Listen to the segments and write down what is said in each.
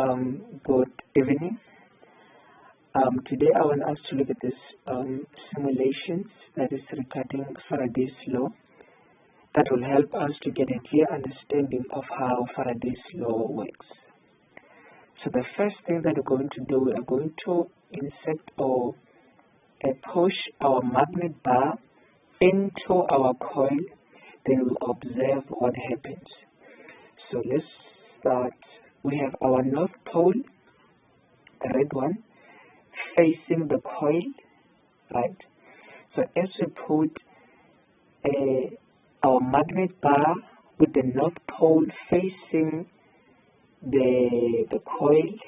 Good evening. Today I want us to look at this simulations that is regarding Faraday's law that will help us to get a clear understanding of how Faraday's law works. So the first thing that we're going to do, we are going to insert or push our magnet bar into our coil, then we'll observe what happens. So let's start. We have our north pole, the red one, facing the coil, right? So as we put our magnet bar with the north pole facing the coil,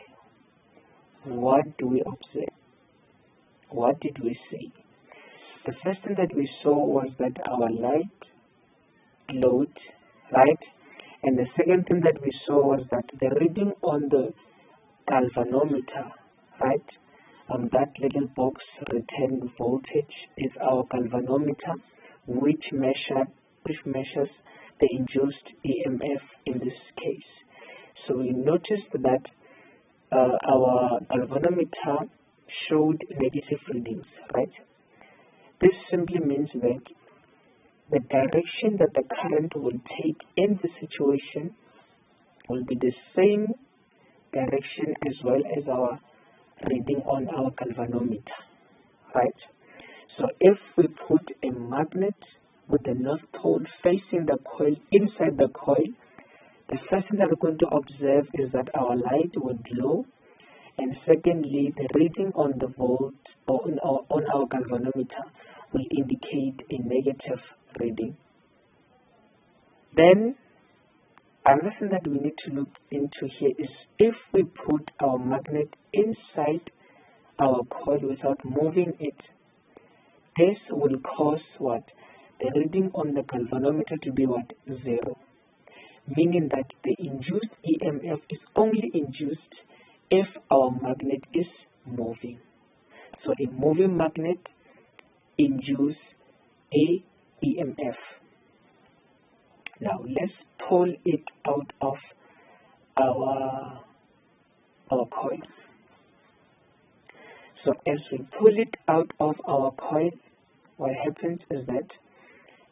what do we observe? What did we see? The first thing that we saw was that our light glowed, right? And the second thing that we saw was that the reading on the galvanometer, right? That little box return voltage is our galvanometer, which measures the induced EMF in this case. So we noticed that our galvanometer showed negative readings, right? This simply means that the direction that the current will take in the situation will be the same direction as well as our reading on our galvanometer, right? So if we put a magnet with the north pole facing the coil inside the coil, the first thing that we're going to observe is that our light will glow, and secondly, the reading on the volt or on our galvanometer will indicate a negative reading. Then another thing that we need to look into here is if we put our magnet inside our coil without moving it, this will cause what? The reading on the galvanometer to be what? 0. Meaning that the induced EMF is only induced if our magnet is moving. So a moving magnet induces a EMF. Now let's pull it out of our coil. So as we pull it out of our coil, what happens is that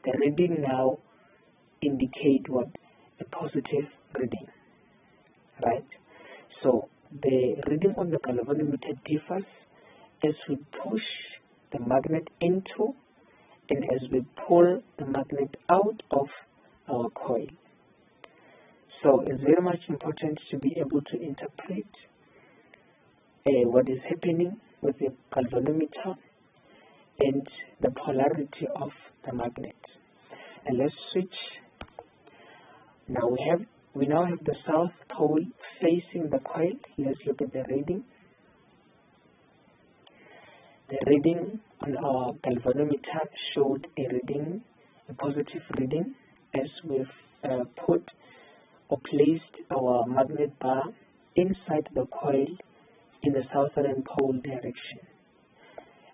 the reading now indicate what? A positive reading, right? So the reading on the galvanometer differs as we push the magnet into and as we pull the magnet out of our coil. So it's very much important to be able to interpret what is happening with the galvanometer and the polarity of the magnet. And let's switch. Now we now have the south pole facing the coil. Let's look at the reading. The reading on our galvanometer showed a positive reading as we've put or placed our magnet bar inside the coil in the southern pole direction.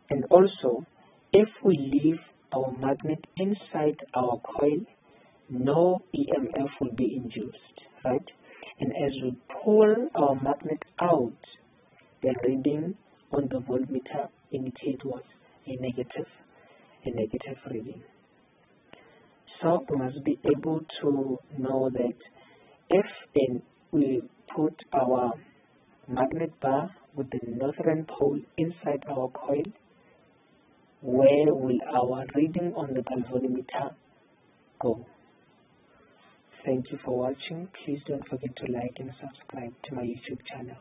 And also, if we leave our magnet inside our coil, no EMF will be induced, right? And as we pull our magnet out, the reading on the voltmeter indicate what? A negative reading. So we must be able to know that if we put our magnet bar with the northern pole inside our coil, where will our reading on the galvanometer go? Thank you for watching. Please don't forget to like and subscribe to my YouTube channel.